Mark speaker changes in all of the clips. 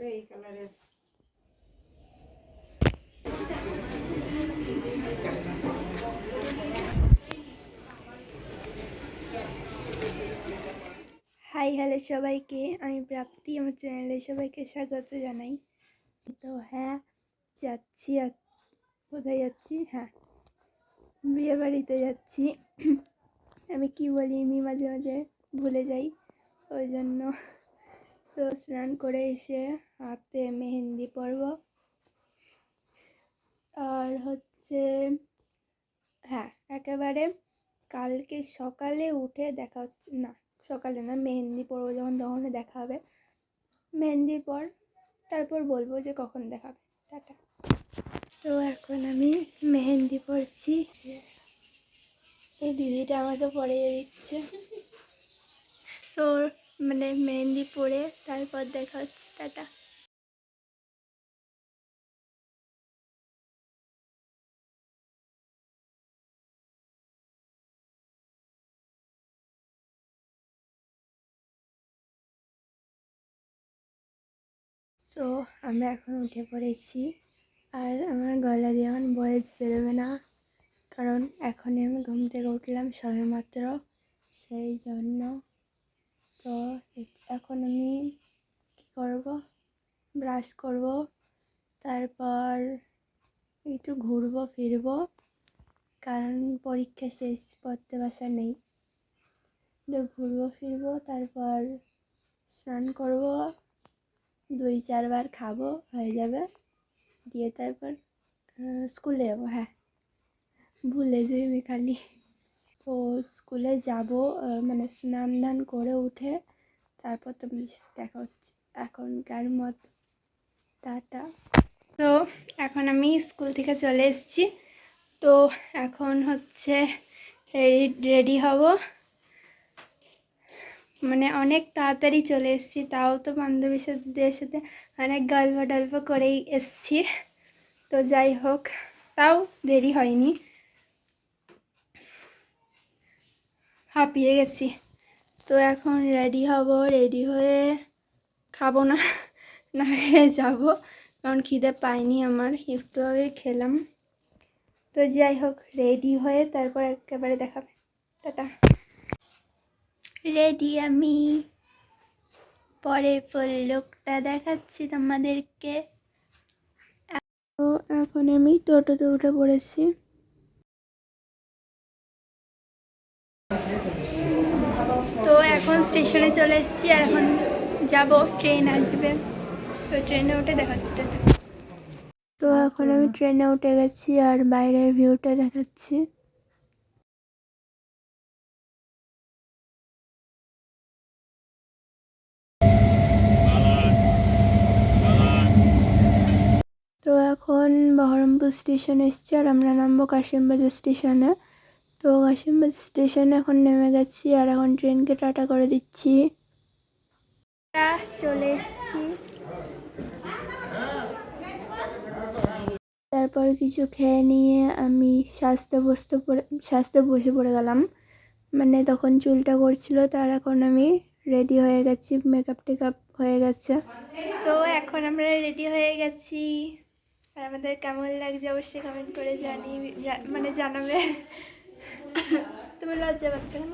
Speaker 1: এই কালারের
Speaker 2: hi hello সবাইকে, আমি প্রাপ্তি। আমার চ্যানেলে সবাইকে স্বাগত জানাই। তো হ্যাঁ, যাচ্ছি। কোথায় যাচ্ছি? হ্যাঁ, বিয়ে বাড়িতে যাচ্ছি। আমি কি বলি, আমি মাঝে মাঝে ভুলে যাই, ওই জন্য। তো স্নান করে এসে হাতে মেহেন্দি পরব। আর হচ্ছে হ্যাঁ, একেবারে কালকে সকালে উঠে দেখা হচ্ছে, না সকালে না, মেহেন্দি পরবো যখন তখন দেখা হবে। মেহেন্দির পর তারপর বলবো যে কখন দেখাবে। টাটা। তো এখন আমি মেহেন্দি পরছি। এই দিদিটা আমাকে পরিয়ে দিচ্ছে। সো মানে মেহেন্দি পরে তারপর দেখা হচ্ছে। টাটা। সো আমি এখন উঠে পড়েছি, আর আমার গলা দিয়ে এখন ভয়েস বেরোবে না, কারণ এখনই আমি ঘুম থেকে উঠলাম সবে মাত্র, সেই জন্য। তো এখন আমি কী করব, ব্রাশ করব, তারপর একটু ঘুরবো ফিরবো, কারণ পরীক্ষা শেষ, পড়তে বসা নেই। তো ঘুরবো ফিরবো, তারপর স্নান করব, 2-4 বার খাবো, হয়ে যাবে। দিয়ে তারপর স্কুলে যাবো। হ্যাঁ, ভুলে যাই আমি খালি। তো স্কুলে যাব, মানে স্নান ধান করে উঠে তারপর তোমাদের সাথে দেখা হচ্ছে। এখনকার মতো টাটা। তো এখন আমি স্কুল থেকে চলে এসেছি। তো এখন হচ্ছে রেডি হব, মানে অনেক তাড়াতাড়ি চলে এসেছি, তাও তো বান্ধবীদের সাথে অনেক গল্প টল্প করেই এসেছি। তো যাই হোক, তাও দেরি হয়নি, হাঁপিয়ে গেছি। তো এখন রেডি হব, রেডি হয়ে খাবো না, না খেয়ে যাবো, কারণ খিদে পাইনি আমার, একটু আগে খেলাম। তো যাই হোক, রেডি হয়ে তারপর একেবারে দেখাবে। টাটা। রেডি আমি, পরে ফুল লুকটা দেখাচ্ছি তোমাদেরকে। তো এখন আমি টোটোতে উঠে পড়েছি। তো এখন স্টেশনে চলে এসেছি, আর এখন যাব, ট্রেন আসবে। তো ট্রেনে উঠে দেখাচ্ছি। টাটা। তো এখন আমি ট্রেনে উঠে গেছি, আর বাইরের ভিউটা দেখাচ্ছি। তো এখন বহরমপুর স্টেশন এসেছি, আর আমরা নামবো কাশিমবাজার স্টেশনে। তো কাশিমবাজার স্টেশনে এখন নেমে গেছি, আর এখন ট্রেনকে টাটা করে দিচ্ছি। চলে এসেছি, তারপর কিছু খেয়ে নিয়ে আমি সাজতে বসে পড়ে গেলাম। মানে তখন চুলটা করছিল, তার এখন আমি রেডি হয়ে গেছি, মেকআপ টেকআপ হয়ে গেছে। সো এখন আমরা রেডি হয়ে গেছি, আর আমাদের কেমন লাগছে অবশ্যই কমেন্ট করে মানে জানাবে। তুমি লজ্জা পাচ্ছ কেন?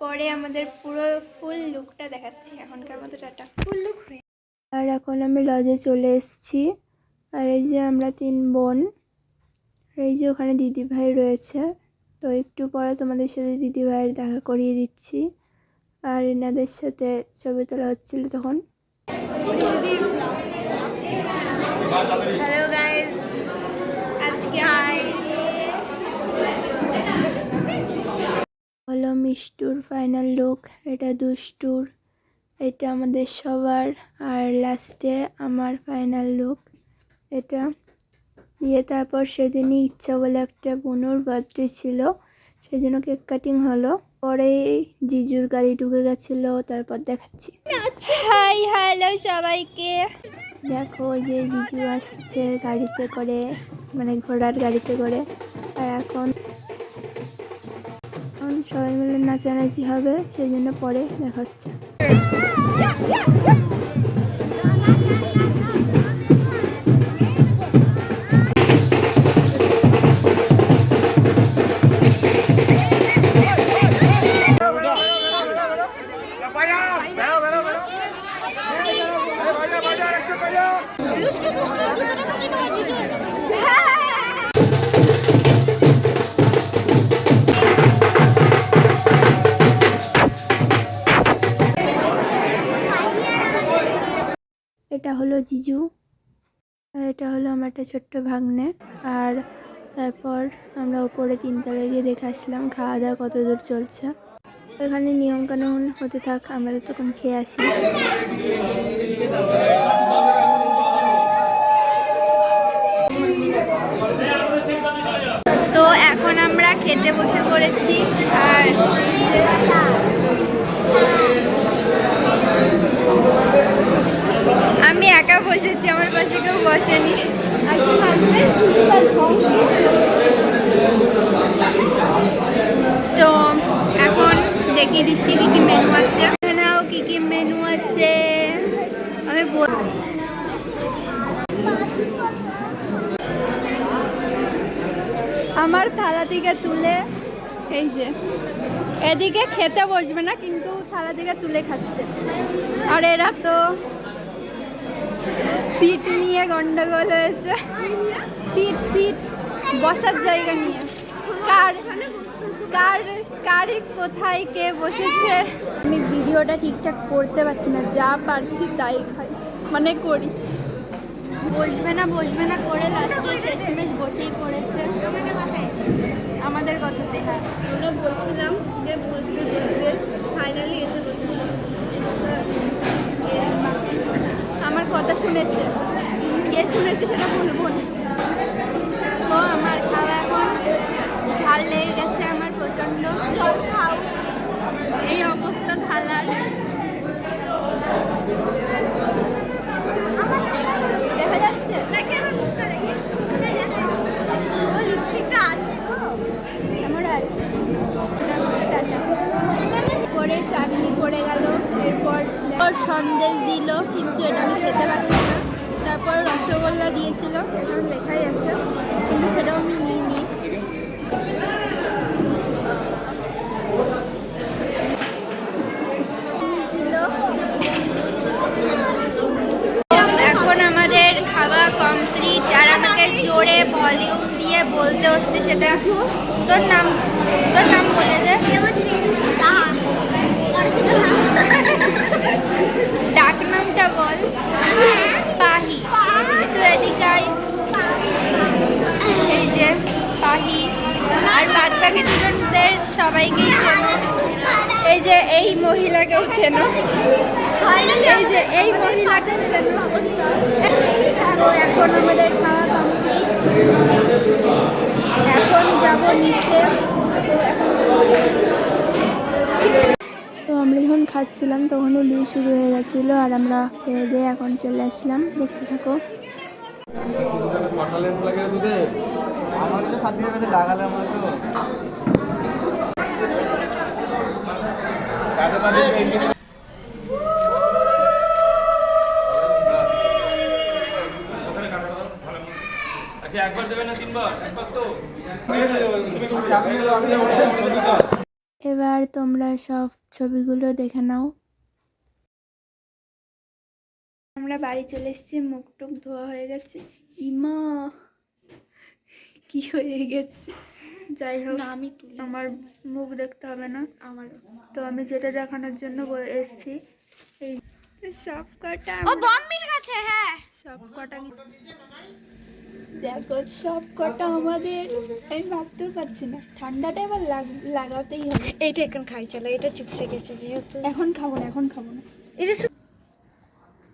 Speaker 2: পরে আমাদের পুরো ফুল লুকটা দেখাচ্ছি। এখনকার মতো টাটা। ফুল লুক হয়ে, আর এখন আমি লজে চলে এসেছি। আর এই যে আমরা 3 বোন, আর এই যে ওখানে দিদি ভাই রয়েছে। তো একটু পরে তোমাদের সাথে দিদি ভাইয়ের দেখা করিয়ে দিচ্ছি, আর এনাদের সাথে ছবি তোলা হচ্ছিল তখন। হ্যালো গাইস, আজকে হলো মিষ্টুর ফাইনাল লুক, এটা দুষ্টুর, এটা আমাদের সবার, আর লাস্টে আমার ফাইনাল লুক এটা দিয়ে। তারপর সেদিনই ইচ্ছা বলে একটা বোনুর বার্থডে ছিল, সেই জন্য কেক কাটিং হলো। পরে জিজুর গাড়ি ঢুকে গেছিলো, তারপর দেখাচ্ছি। হাই হ্যালো সবাইকে, দেখো যে জিজু আসছে গাড়িতে করে, মানে ঘোড়ার গাড়িতে করে। আর এখন এখন সবাই মিলে নাচানাচি হবে, সেই জন্য পরে দেখা হচ্ছে। এটা হলো জিজু, আর এটা হলো আমার একটা ছোট্ট ভাগ্নে। আর তারপর আমরা উপরে 3 তলায় গিয়ে দেখে আসলাম খাওয়া দাওয়া কত দূর চলছে। এখানে নিয়ম কানুন হতে থাক, আমরা তখন খেয়ে আসি। তো এখন আমরা খেতে বসে পড়েছি। আর আমি একা বসেছি, আমার পাশে কেউ বসেনি। তো এখন দেখিয়ে দিচ্ছি কি কি মেনু আছে। নাও কি কি মেনু আছে আমি আমার থালা থেকে তুলে, এই যে এদিকে খেতে বসবে না কিন্তু থালা থেকে তুলে খাচ্ছে। আর এরা তো সিট নিয়ে গন্ডগোল হয়েছে, সিট বসার জায়গা নিয়ে কার কোথায় কে বসেছে। আমি ভিডিওটা ঠিকঠাক করতে পারছি না, যা পারছি তাই খাই, মানে করি। বসবে না করে লাস্টে শেষমেশ বসেই পড়েছে আমাদের কথাতে। হ্যাঁ, আমরা বলছিলাম যে বসবে ফাইনালি এসে বসেছে। আমার কথা শুনেছে, কে শুনেছে সেটা বলবো না। তো আমার খাওয়া এখন ঝাল লেগে গেছে আমার প্রচণ্ড। জল খাও, এই অবস্থা থালার। দেখা যাচ্ছে, দেখে আমার মুখটা দেখে। লিপস্টিকটা আছে তো, আমারও আছে। পরে চাটনি পড়ে গেল, এরপর সন্দেশ দিল কিন্তু এটা আমি খেতে পারলাম না। তারপর রসগোল্লা দিয়েছিল, লেখাই আছে কিন্তু সেটাও আমি নিইনি। এখন আমাদের খাওয়া কমপ্লিট, আর আমাকে জোরে ভলিউম দিয়ে বলতে হচ্ছে সেটা। তোর নাম বলে দে। ডাক নামটা বল। পাহি। তো এদিকে এই যে পাহি, আর বাদ বাকি দুজনদের সবাইকেই চেনো। এই যে এই মহিলাকেও চেনো, এই যে এই মহিলাকেও চেনো। এখন আমাদের খাওয়া কমপ্লিট, এখন যাব নিচে। তো আমরা যখন খাচ্ছিলাম তখনই বিয়ে শুরু হয়ে গেছিলো, আর আমরা খেয়ে দিয়ে এখন চলে আসলাম। দেখতে থাকো।
Speaker 1: আচ্ছা, একবার দেবে না 3 বার? একবার তো।
Speaker 2: এবার তোমরা সব ছবিগুলো দেখে নাও। আমরা বাড়ি চলে এসেছি, মুখ টুক ধোয়া হয়ে গেছে। ইমা কি হয়ে গেছে, যাই হোক আমি আমার মুখ দেখতে হবে না আমার। তো আমি যেটা দেখানোর জন্য এসেছি, এই সব কটা বম্বির কাছে। হ্যাঁ, সব কটা দেখো, সব কটা আমাদের। আমি ভাবতেও পারছি না, ঠান্ডাটা এবার লাগাতেই হবে।
Speaker 3: এইটা এখন খাই, চলো। এটা চিপসে গেছে যেহেতু।
Speaker 2: এখন খাবো না এটা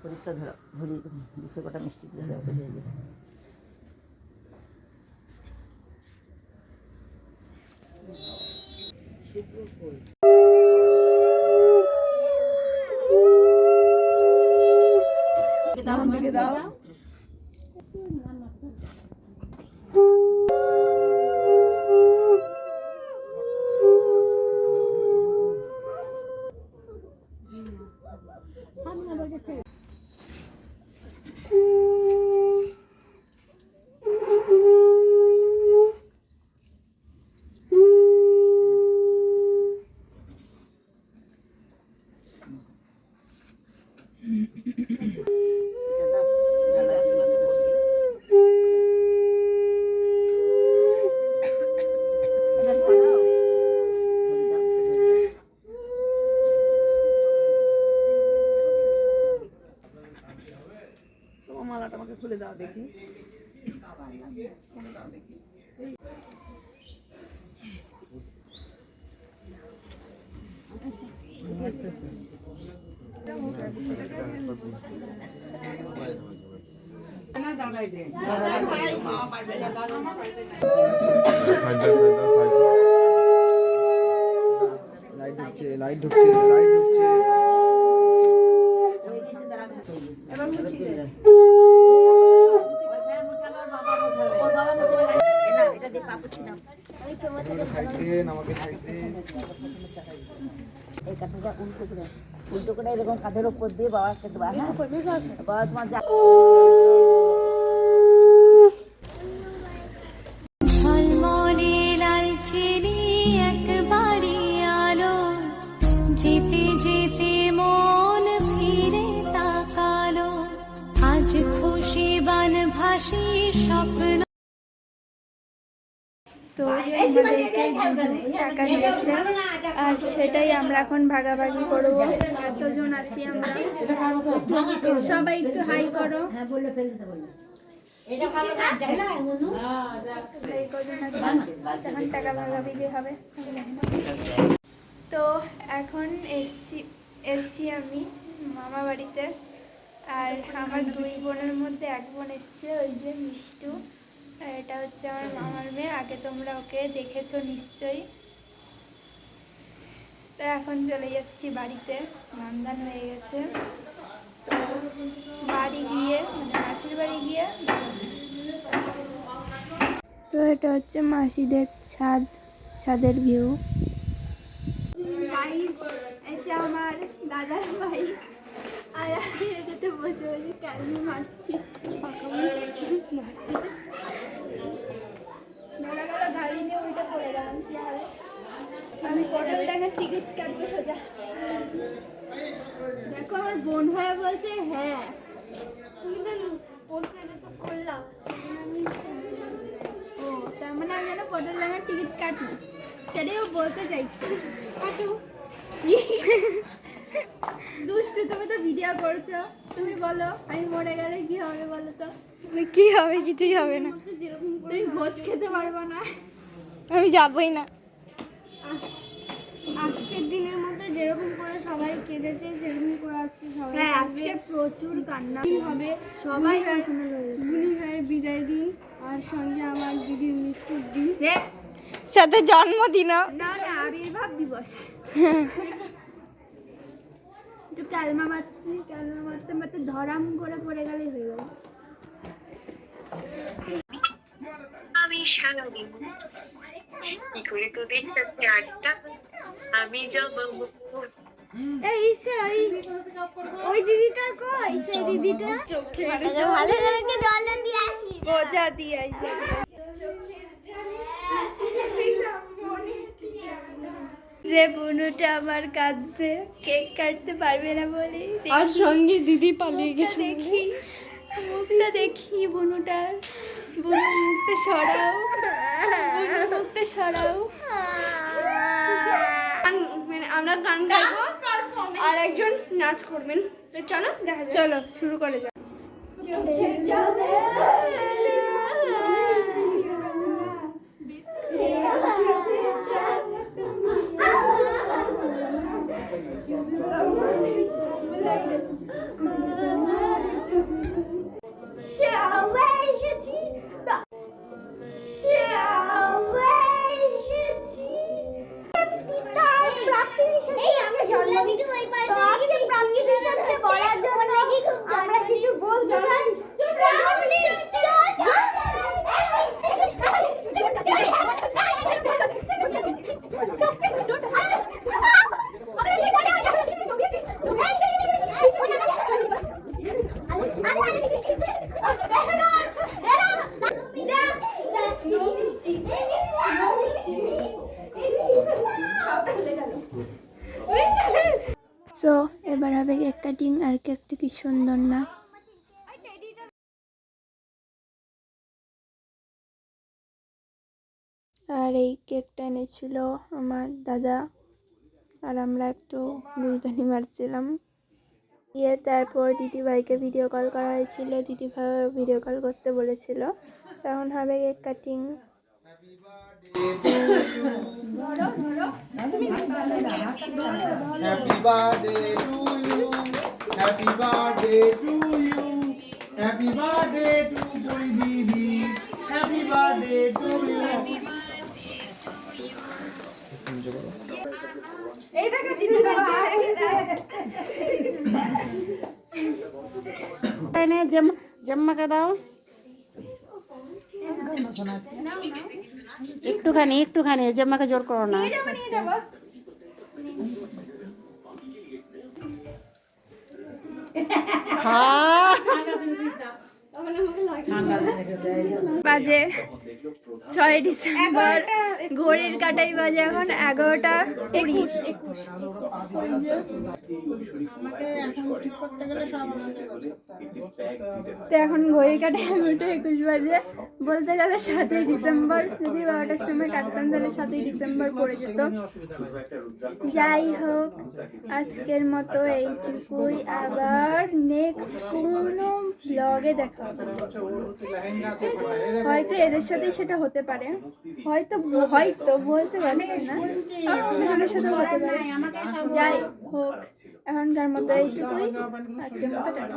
Speaker 4: পরিষ্কার ধরো, ভরি 200 কটা মিষ্টি দিয়ে দাও। দাও তোমার মালাটা আমাকে খুলে দাও দেখি।
Speaker 5: লাইট ঢুকছে, লাইট ঢুকছে, লাইট ঢুকছে। আমাকে সাইড দেন।
Speaker 4: এই কাঁথাটা উল্টো করে এরকম কাঁধের উপর দিয়ে বাবাকে দেবা। হ্যাঁ বাবা তোমার যা
Speaker 6: ঝলমলে লালচেনে একবারই আলো, যেতে যেতে মন ফিরে তাকালো, আজ খুশি বানভাসী স্বপ্ন।
Speaker 2: তো আমাদেরকে টাকা দিয়েছে আর সেটাই আমরা এখন ভাগাভাগি করবো। এতজন আছি আমরা, সবাই একটু হাই করো। এই কজন আছি, তখন টাকা ভাগাভাগি হবে। তো এখন এসছি আমি মামা বাড়িতে। আর আমার দুই বোনের মধ্যে এক বোন এসছে, ওই যে মিষ্টু। আর এটা হচ্ছে আমার মামার মেয়ে, আগে তোমরা ওকে দেখেছো নিশ্চয়ই। তো এখন চলে যাচ্ছি বাড়িতে, মানদান হয়ে গেছে। তো বাড়ি গিয়ে মানে মাসির বাড়ি গিয়ে তো এটা হচ্ছে মাসিদের ছাদের ভিউ। এটা আমার দাদার ভাই, আর আমি এটাতে বসে বসে ক্যালমি মারছি। মেলা গেল গাড়ি নিয়ে উল্টে পড়ে গেলাম, কি হবে? আমি পটল ডাঙার টিকিট কাটবো সোজা। দেখো আমার বোন হয়ে বলছে হ্যাঁ, তুমি তো প্রশ্নটা তো করলাম। ও তার মানে আমি যেন পটল ডাঙার টিকিট কাটি, সেটাই ও বলতে চাইছি। কাটো দুষ্টু, তুমি তো ভিডিও করছো, তুমি বলো আমি মরে গেলে কি হবে বলো তো?
Speaker 3: কি হবে? কিছুই হবে না,
Speaker 2: তুমি ভোজ খেতে পারবো না।
Speaker 3: আমি যাবই না।
Speaker 2: আজকের দিনের মতো যেরকম করে সবাই কেঁদেছে সেরকম করে আজকে সবাই, হ্যাঁ আজকে প্রচুর কান্না হবে। সবাই গুলি ভাইয়ের বিদায় দিন, আর সঙ্গে আমার দিদির মৃত্যুর দিন,
Speaker 3: সাথে জন্মদিনও।
Speaker 2: না না আবির্ভাব দিবস। একটু ক্যালমা মারছি, ক্যালমা মারতে মারতে ধরাম করে পড়ে গেলেই হয়ে গেল।
Speaker 7: আমি সারাদিন কি করে তোদের সাথে আড্ডা, আমি যাব
Speaker 3: এই ওই দিদিটা কই? সেই দিদিটা
Speaker 2: ভালো করে জল দিয়ে আসি, বোঝা দিয়ে আসি। যে বুনুটা আমার কাঁদছে, কেক কাটতে পারবে না বলে,
Speaker 3: আর সঙ্গে দিদি পালিয়ে গেছে।
Speaker 2: দেখি মুখটা দেখি বুনুটার। বুনু মুখটা সরাও, বুনু মুখটা সরাও। মানে আমরা গান গাইবো আর একজন নাচ করবেন। তো চলো দেখা যাক। চলো শুরু করে যাক। আমরা কিছু বলতে চাই। এবার হবে কেক কাটিং, আর কেকটা কি সুন্দর না। আর এই কেকটা এনেছিল আমার দাদা, আর আমরা একটু গুলতানি মারছিলাম। তারপর দিদিভাইকে ভিডিও কল করা হয়েছিল, দিদিভাই ভিডিও কল করতে বলেছিল। তখন হবে cake cutting.
Speaker 5: Happy birthday to you, happy birthday to you, happy birthday to Pari দিদি, হ্যাপি বার্থডে টু ইউ।
Speaker 4: জম্মাকে দাও একটুখানি জম্মাকে জোর করো না।
Speaker 2: বাজে 6 ডিসেম্বর, ঘড়ির কাটাই বাজে এখন 11:20। তো এখন ঘড়ির কাটাই 11:21 বাজে। বলতে গেলে 7ই ডিসেম্বর, যদি 12টার সময় কাটতাম তাহলে 7ই ডিসেম্বর পড়ে যেত। যাই হোক, আজকের মতো এইটুকুই। আবার নেক্সট কোনো ব্লগে দেখা হবে। হয়তো এদের সাথেই সেটা হতে পারে, হয়তো বলতে পারছি না, অন্যজনের সাথেও হতে পারে। যাই হোক, এখনকার মতো এইটুকুই, আজকের মতো টাটা।